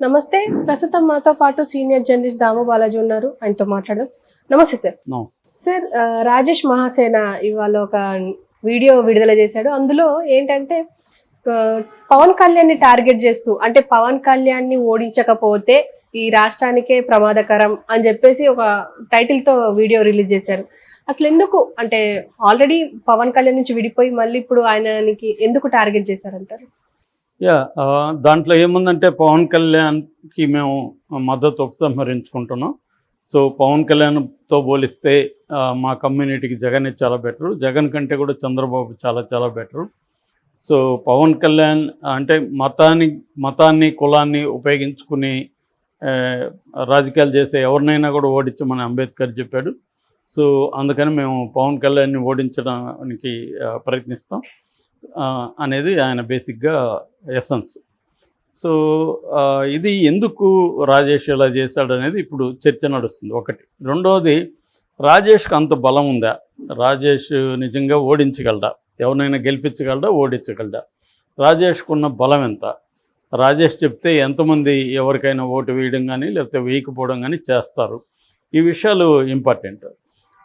నమస్తే. ప్రస్తుతం మాతో పాటు సీనియర్ జర్నలిస్ట్ దాము బాలాజీ ఉన్నారు. ఆయనతో మాట్లాడదాం. నమస్తే సార్. సార్, రాజేష్ మహాసేన ఇవాళ ఒక వీడియో విడుదల చేశాడు. అందులో ఏంటంటే పవన్ కళ్యాణ్ని టార్గెట్ చేస్తూ, అంటే పవన్ కళ్యాణ్ని ఓడించకపోతే ఈ రాష్ట్రానికే ప్రమాదకరం అని చెప్పేసి ఒక టైటిల్తో వీడియో రిలీజ్ చేశారు. అసలు ఎందుకు, అంటే ఆల్రెడీ పవన్ కళ్యాణ్ నుంచి విడిపోయి మళ్ళీ ఇప్పుడు ఆయనకి ఎందుకు టార్గెట్ చేశారంటారు? దాంట్లో ఏముందంటే పవన్ కళ్యాణ్కి మేము మద్దతు ఉపసంహరించుకుంటున్నాం. సో పవన్ కళ్యాణ్తో పోలిస్తే మా కమ్యూనిటీకి జగనే చాలా బెటరు, జగన్ కంటే కూడా చంద్రబాబు చాలా చాలా బెటరు. సో పవన్ కళ్యాణ్ అంటే మతాన్ని కులాన్ని ఉపయోగించుకుని రాజకీయాలు చేసే ఎవరినైనా కూడా ఓడించమని అంబేద్కర్ చెప్పాడు. సో అందుకని మేము పవన్ కళ్యాణ్ని ఓడించడానికి ప్రయత్నిస్తాం అనేది ఆయన బేసిక్గా ఎసెన్స్. సో ఇది ఎందుకు రాజేష్ ఇలా చేశాడు అనేది ఇప్పుడు చర్చ నడుస్తుంది. ఒకటి. రెండవది, రాజేష్కి అంత బలం ఉందా? రాజేష్ నిజంగా ఓడించగలడా? ఎవరినైనా గెలిపించగలడా, ఓడించగలడా? రాజేష్కు ఉన్న బలం ఎంత? రాజేష్ చెప్తే ఎంతమంది ఎవరికైనా ఓటు వేయడం కానీ లేకపోతే వేయకపోవడం కానీ చేస్తారు? ఈ విషయాలు ఇంపార్టెంట్.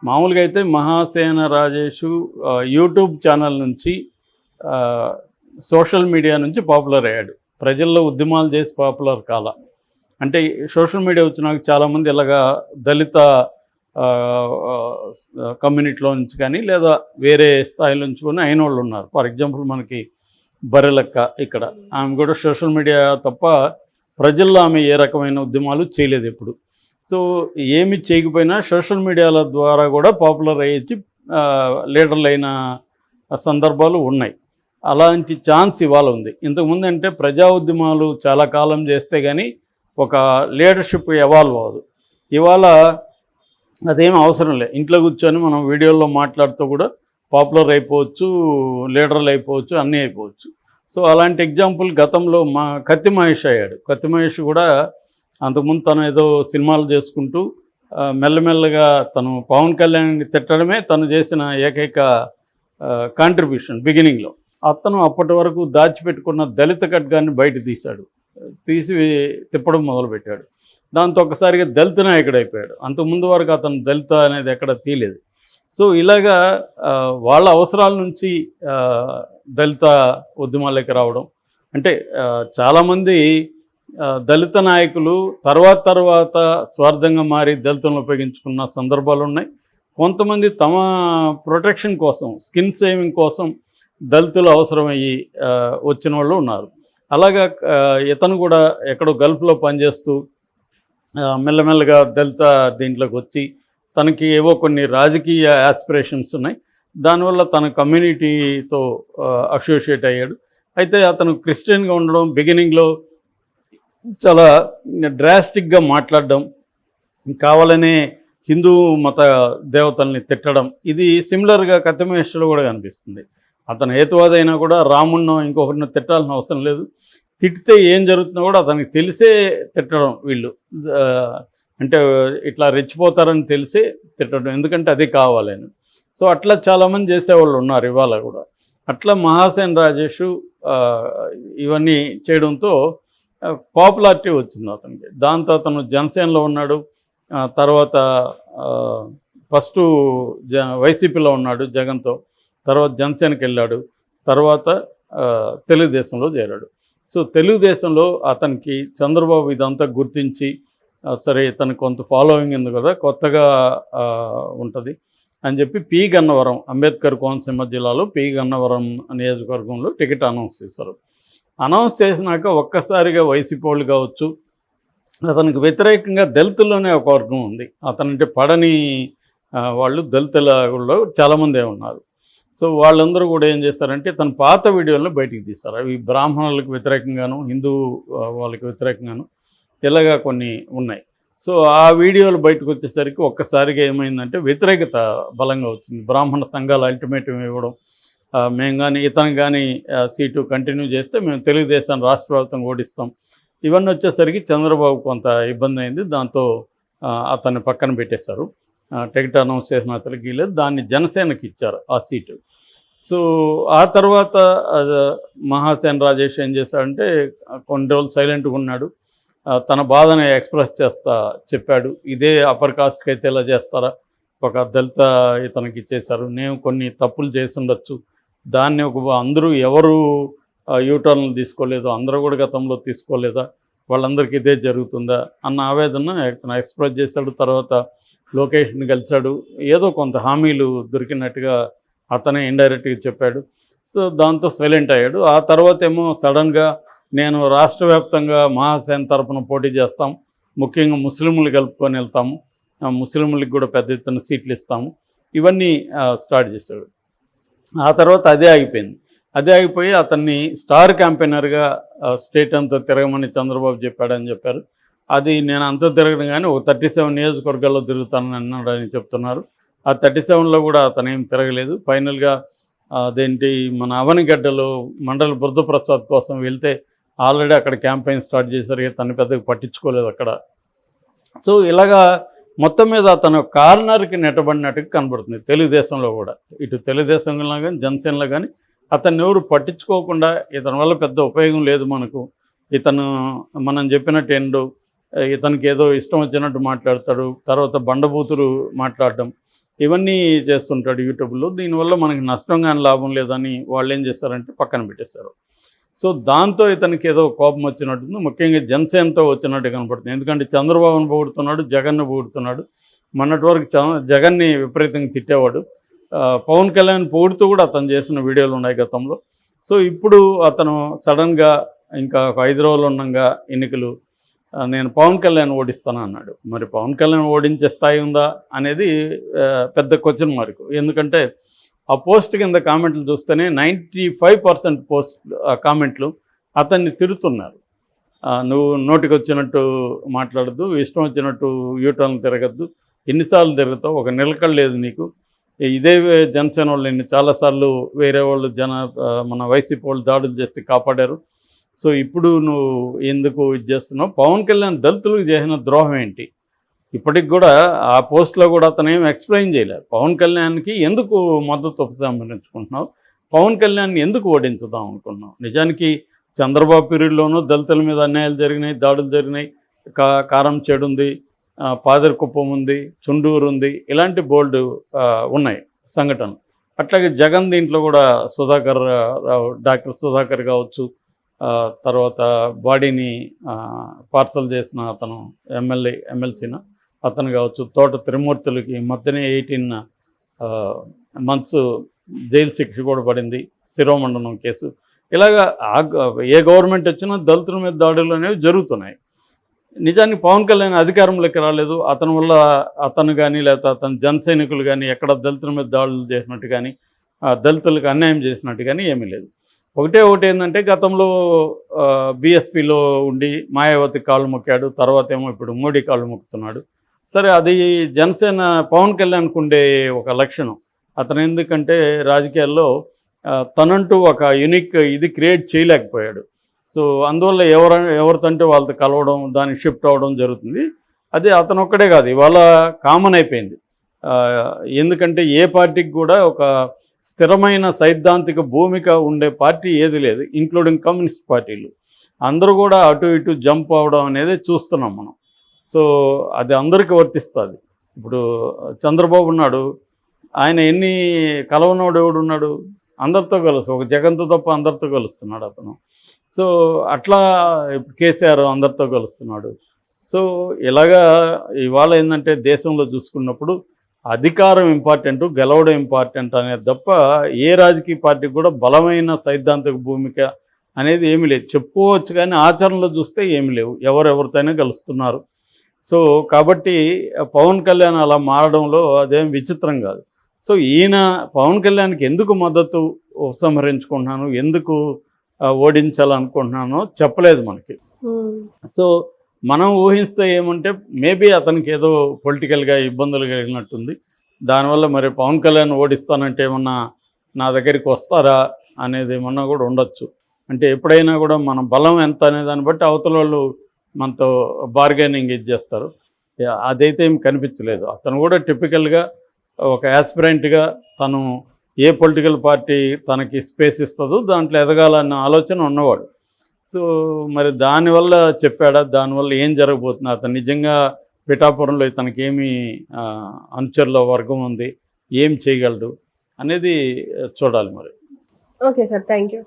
మామూలుగా అయితే మహాసేన రాజేష్ యూట్యూబ్ ఛానల్ నుంచి సోషల్ మీడియా నుంచి పాపులర్ అయ్యాడు. ప్రజల్లో ఉద్యమాలు చేసి పాపులర్ కాల. అంటే సోషల్ మీడియా వచ్చినాక చాలామంది ఇలాగా దళిత కమ్యూనిటీలో నుంచి కానీ లేదా వేరే స్థాయిలో నుంచి కానీ అయిన వాళ్ళు ఉన్నారు. ఫర్ ఎగ్జాంపుల్ మనకి బర్రెలక్క ఇక్కడ, ఆమె కూడా సోషల్ మీడియా తప్ప ప్రజల్లో ఆమె ఏ రకమైన ఉద్యమాలు చేయలేదు ఎప్పుడు. సో ఏమి చేయకపోయినా సోషల్ మీడియాల ద్వారా కూడా పాపులర్ అయ్యి లీడర్లు అయిన సందర్భాలు ఉన్నాయి. అలాంటి ఛాన్స్ ఇవాళ ఉంది. ఇంతకుముందు అంటే ప్రజా ఉద్యమాలు చాలా కాలం చేస్తే కానీ ఒక లీడర్షిప్ ఎవాల్వ్ అవ్వదు. ఇవాళ అదేం అవసరం లేదు. ఇంట్లో కూర్చొని మనం వీడియోలో మాట్లాడుతూ కూడా పాపులర్ అయిపోవచ్చు, లీడర్లు అయిపోవచ్చు, అన్నీ అయిపోవచ్చు. సో అలాంటి ఎగ్జాంపుల్ గతంలో మా కత్తి మహేష్ అయ్యాడు. కత్తి మహేష్ కూడా అంతకుముందు తను ఏదో సినిమాలు చేసుకుంటూ మెల్లమెల్లగా తను పవన్ కళ్యాణ్ని తిట్టడమే తను చేసిన ఏకైక కాంట్రిబ్యూషన్ బిగినింగ్లో. అతను అప్పటి వరకు దాచిపెట్టుకున్న దళిత ఖడ్గాన్ని బయట తీసి తిప్పడం మొదలుపెట్టాడు. దాంతో ఒకసారిగా దళిత నాయకుడు అయిపోయాడు. అంతకుముందు వరకు అతను దళిత అనేది ఎక్కడ తీయలేదు. సో ఇలాగా వాళ్ళ అవసరాల నుంచి దళిత ఉద్యమాలకి రావడం. అంటే చాలామంది దళిత నాయకులు తర్వాత స్వార్థంగా మారి దళితులను ఉపయోగించుకున్న సందర్భాలు ఉన్నాయి. కొంతమంది తమ ప్రొటెక్షన్ కోసం, స్కిన్ సేవింగ్ కోసం దళితులు అవసరమయ్యి వచ్చిన వాళ్ళు ఉన్నారు. అలాగా ఇతను కూడా ఎక్కడో గల్ఫ్లో పనిచేస్తూ మెల్లమెల్లగా దళిత దీంట్లోకి వచ్చి తనకి ఏవో కొన్ని రాజకీయ యాస్పిరేషన్స్ ఉన్నాయి. దానివల్ల తన కమ్యూనిటీతో అసోసియేట్ అయ్యాడు. అయితే అతను క్రిస్టియన్గా ఉండడం, బిగినింగ్లో చాలా డ్రాస్టిక్గా మాట్లాడడం, కావాలనే హిందూ మత దేవతల్ని తిట్టడం, ఇది సిమిలర్గా కత్తి మహేష్లో కూడా కనిపిస్తుంది. అతను హేతువాది అయినా కూడా రాముడినో ఇంకొకరినో తిట్టాల్సిన అవసరం లేదు. తిట్టితే ఏం జరుగుతుందో కూడా అతనికి తెలిసే తిట్టడం. వీళ్ళు అంటే ఇట్లా రెచ్చిపోతారని తెలిసే తిట్టడం, ఎందుకంటే అది కావాలని. సో అట్లా చాలామంది చేసేవాళ్ళు ఉన్నారు ఇవాళ కూడా. అట్లా మహాసేన రాజేష్ ఇవన్నీ చేయడంతో పాపులారిటీ వచ్చింది అతనికి. దాంతో అతను జనసేనలో ఉన్నాడు. తర్వాత ఫస్ట్ వైసీపీలో ఉన్నాడు జగన్తో, తర్వాత జనసేనకి వెళ్ళాడు, తర్వాత తెలుగుదేశంలో చేరాడు. సో తెలుగుదేశంలో అతనికి చంద్రబాబు ఇదంతా గుర్తించి సరే ఇతనికి కొంత ఫాలోయింగ్ ఉంది కదా, కొత్తగా ఉంటుంది అని చెప్పి పి గన్నవరం, అంబేద్కర్ కోనసీమ జిల్లాలో పి గన్నవరం నియోజకవర్గంలో టికెట్ అనౌన్స్ చేశారు. అనౌన్స్ చేసినాక ఒక్కసారిగా వైసీపీ వాళ్ళు కావచ్చు, అతనికి వ్యతిరేకంగా దళితుల్లోనే ఒక వర్గం ఉంది. అతనంటే పడని వాళ్ళు దళితులలో చాలామందే ఉన్నారు. సో వాళ్ళందరూ కూడా ఏం చేశారంటే తన పాత వీడియోలను బయటికి తీశారు. అవి బ్రాహ్మణులకు వ్యతిరేకంగాను, హిందూ వాళ్ళకి వ్యతిరేకంగాను ఇలాగా కొన్ని ఉన్నాయి. సో ఆ వీడియోలు బయటకు వచ్చేసరికి ఒక్కసారిగా ఏమైందంటే వ్యతిరేకత బలంగా వచ్చింది. బ్రాహ్మణ సంఘాలు అల్టిమేటం ఇవ్వడం, మేము కానీ ఇతను కానీ సీటు కంటిన్యూ చేస్తే మేము తెలుగుదేశాన్ని రాష్ట్ర వ్యాప్తంగా ఓడిస్తాం, ఇవన్నీ వచ్చేసరికి చంద్రబాబు కొంత ఇబ్బంది అయింది. దాంతో అతన్ని పక్కన పెట్టేశారు. టికెట్ అనౌన్స్ చేసిన అతనికి లేదు, దాన్ని జనసేనకి ఇచ్చారు ఆ సీటు. సో ఆ తర్వాత మహాసేన రాజేష్ ఏం చేశాడంటే కొన్ని రోజులు సైలెంట్గా ఉన్నాడు. తన బాధని ఎక్స్ప్రెస్ చేస్తా చెప్పాడు. ఇదే అప్పర్ కాస్ట్కి అయితే ఇలా చేస్తారా, ఒక దళిత ఇతనికి ఇచ్చేశారు, నేను కొన్ని తప్పులు చేసి ఉండొచ్చు, దాన్ని అందరూ ఎవరు యూటర్న్లు తీసుకోలేదు, అందరూ కూడా గతంలో తీసుకోలేదా, వాళ్ళందరికీ ఇదే జరుగుతుందా అన్న ఆవేదన ఇతను ఎక్స్ప్రెస్ చేశాడు. తర్వాత లోకేష్ని కలిశాడు, ఏదో కొంత హామీలు దొరికినట్టుగా అతనే ఇండైరెక్ట్గా చెప్పాడు. సో దాంతో సైలెంట్ అయ్యాడు. ఆ తర్వాత ఏమో సడన్గా నేను రాష్ట్ర వ్యాప్తంగా మహాసేన తరపున పోటీ చేస్తాం, ముఖ్యంగా ముస్లింలు కలుపుకొని వెళ్తాము, ముస్లింలకు కూడా పెద్ద ఎత్తున సీట్లు ఇస్తాము, ఇవన్నీ స్టార్ట్ చేశాడు. ఆ తర్వాత అదే ఆగిపోయింది. అదే ఆగిపోయి అతన్ని స్టార్ క్యాంపెయినర్గా స్టేట్ అంతా తిరగమని చంద్రబాబు చెప్పాడని చెప్పారు. అది నేను అంతా తిరగడం కానీ ఒక 37 నియోజకవర్గాల్లో తిరుగుతానని అన్నాడని చెప్తున్నారు. ఆ 37లో కూడా అతను ఏం తిరగలేదు. ఫైనల్గా అదేంటి మన అవనిగడ్డలో మండల బుద్ధప్రసాద్ కోసం వెళ్తే ఆల్రెడీ అక్కడ క్యాంపెయిన్ స్టార్ట్ చేశారు, తను పెద్దగా పట్టించుకోలేదు అక్కడ. సో ఇలాగా మొత్తం మీద అతను కార్నర్కి నెట్టబడినట్టుగా కనబడుతుంది తెలుగుదేశంలో కూడా. ఇటు తెలుగుదేశంలో కానీ జనసేనలో కానీ అతన్ని ఎవరు పట్టించుకోకుండా, ఇతని వల్ల పెద్ద ఉపయోగం లేదు మనకు, ఇతను మనం చెప్పినట్టు ఏంటో ఇతనికి ఏదో ఇష్టం వచ్చినట్టు మాట్లాడతాడు, తర్వాత బండబూతులు మాట్లాడడం, ఇవన్నీ చేస్తుంటాడు యూట్యూబ్లో. దీనివల్ల మనకి నష్టం కానీ లాభం లేదని వాళ్ళు ఏం చేస్తారంటే పక్కన పెట్టేశారు. సో దాంతో ఇతనికి ఏదో కోపం వచ్చినట్టుంది, ముఖ్యంగా జనసేనతో వచ్చినట్టు కనపడుతుంది. ఎందుకంటే చంద్రబాబును పొగుడుతున్నాడు, జగన్ను పొగుడుతున్నాడు. మొన్నటి వరకు జగన్ని విపరీతంగా తిట్టేవాడు. పవన్ కళ్యాణ్ పొగుడుతూ కూడా అతను చేసిన వీడియోలు ఉన్నాయి గతంలో. సో ఇప్పుడు అతను సడన్గా ఇంకా ఒక 5 రోజులు ఉండగా ఎన్నికలు, నేను పవన్ కళ్యాణ్ ఓడిస్తాను అన్నాడు. మరి పవన్ కళ్యాణ్ ఓడించే స్థాయి ఉందా అనేది పెద్ద క్వశ్చన్ మార్క్. ఎందుకంటే ఆ పోస్ట్ కింద కామెంట్లు చూస్తేనే 95% పోస్ట్ కామెంట్లు అతన్ని తిరుగుతున్నారు. నువ్వు నోటికి వచ్చినట్టు మాట్లాడద్దు, ఇష్టం వచ్చినట్టు యూటర్న్ తిరగద్దు, ఎన్నిసార్లు తిరుగుతావు, ఒక నిలకడ లేదు నీకు, ఇదే జనసేన వాళ్ళు చాలాసార్లు వేరే వాళ్ళు మన వైసీపీ వాళ్ళు దాడులు చేసి కాపాడారు, సో ఇప్పుడు నువ్వు ఎందుకు ఇది చేస్తున్నావు, పవన్ కళ్యాణ్ దళితులకు చేసిన ద్రోహం ఏంటి, ఇప్పటికి కూడా ఆ పోస్ట్లో కూడా అతను ఏం ఎక్స్ప్లెయిన్ చేయలేదు. పవన్ కళ్యాణ్కి ఎందుకు మద్దతు ఉపసంహరించుకుంటున్నావు, పవన్ కళ్యాణ్ని ఎందుకు ఓడించుదాం అనుకున్నావు. నిజానికి చంద్రబాబు పీరియడ్లోనూ దళితుల మీద అన్యాయాలు జరిగినాయి, దాడులు జరిగినాయి, కారం చెడు ఉంది, పాదరకుప్పం ఉంది, చుండూరు ఉంది, ఇలాంటి బోల్డ్ ఉన్నాయి సంఘటనలు. అట్లాగే జగన్ దీంట్లో కూడా సుధాకర్ రావు, డాక్టర్ సుధాకర్ కావచ్చు, తర్వాత బాడీని పార్సల్ చేసిన అతను ఎమ్మెల్సీన అతను కావచ్చు, తోట త్రిమూర్తులకి మధ్యనే 18 months జైలు శిక్ష కూడా పడింది, శిరోమండనం కేసు. ఇలాగా ఏ గవర్నమెంట్ వచ్చినా దళితుల మీద దాడులు అనేవి జరుగుతున్నాయి. నిజానికి పవన్ కళ్యాణ్ అధికారంలోకి రాలేదు, అతని వల్ల అతను కానీ లేకపోతే అతని జన సైనికులు కానీ ఎక్కడ దళితుల మీద దాడులు చేసినట్టు కానీ దళితులకు అన్యాయం చేసినట్టు కానీ ఏమీ లేదు. ఒకటి ఏంటంటే గతంలో బీఎస్పీలో ఉండి మాయావతి కాళ్ళు మొక్కాడు, తర్వాత ఏమో ఇప్పుడు మోడీ కాళ్ళు మొక్కుతున్నాడు. సరే, అది జనసేన పవన్ కళ్యాణ్కు ఉండే ఒక లక్షణం. అతను ఎందుకంటే రాజకీయాల్లో తనంటూ ఒక యూనిక్ ఇది క్రియేట్ చేయలేకపోయాడు. సో అందువల్ల ఎవరితంటే వాళ్ళతో కలవడం, దానికి షిఫ్ట్ అవ్వడం జరుగుతుంది. అది అతను ఒక్కడే కాదు, ఇవాళ కామన్ అయిపోయింది. ఎందుకంటే ఏ పార్టీకి కూడా ఒక స్థిరమైన సైద్ధాంతిక భూమిక ఉండే పార్టీ ఏది లేదు, ఇంక్లూడింగ్ కమ్యూనిస్ట్ పార్టీలు. అందరూ కూడా అటు ఇటు జంప్ అవ్వడం అనేది చూస్తున్నాం మనం. సో అది అందరికీ వర్తిస్తుంది. ఇప్పుడు చంద్రబాబు ఉన్నాడు, ఆయన ఎన్ని కలవనోడు ఎవడున్నాడు, అందరితో కలుసు, ఒక జగన్తో తప్ప అందరితో కలుస్తున్నాడు అతను. సో అట్లా కేసీఆర్ అందరితో కలుస్తున్నాడు. సో ఇలాగా ఇవాళ ఏంటంటే దేశంలో చూసుకున్నప్పుడు అధికారం ఇంపార్టెంట్, గెలవడం ఇంపార్టెంట్ అనేది తప్ప ఏ రాజకీయ పార్టీకి కూడా బలమైన సైద్ధాంతిక భూమిక అనేది ఏమీ లేదు. చెప్పుకోవచ్చు కానీ ఆచరణలో చూస్తే ఏమీ లేవు, ఎవరెవరితోనే కలుస్తున్నారు. సో కాబట్టి పవన్ కళ్యాణ్ అలా మారడంలో అదేం విచిత్రం కాదు. సో ఈయన పవన్ కళ్యాణ్కి ఎందుకు మద్దతు ఉపసంహరించుకుంటున్నాను, ఎందుకు ఓడించాలనుకుంటున్నానో చెప్పలేదు మనకి. సో మనం ఊహిస్తే ఏమంటే మేబీ అతనికి ఏదో పొలిటికల్గా ఇబ్బందులు కలిగినట్టుంది, దానివల్ల మరి పవన్ కళ్యాణ్ ఓడిస్తానంటే ఏమన్నా నా దగ్గరికి వస్తారా అనేది ఏమన్నా కూడా ఉండొచ్చు. అంటే ఎప్పుడైనా కూడా మన బలం ఎంత అనే దాన్ని బట్టి అవతల వాళ్ళు మనతో బార్గెనింగ్ ఇది చేస్తారు. అదైతే ఏం కనిపించలేదు. అతను కూడా టిపికల్గా ఒక యాస్పిరెంట్గా తను ఏ పొలిటికల్ పార్టీ తనకి స్పేస్ ఇస్తుందో దాంట్లో ఎదగాలన్న ఆలోచన ఉన్నవాడు. సో మరి దానివల్ల చెప్పాడా, దానివల్ల ఏం జరగబోతుంది, అతను నిజంగా పిఠాపురంలో ఇతనికి ఏమి అనుచరుల వర్గం ఉంది, ఏం చేయగలడు అనేది చూడాలి మరి. Okay sir, thank you.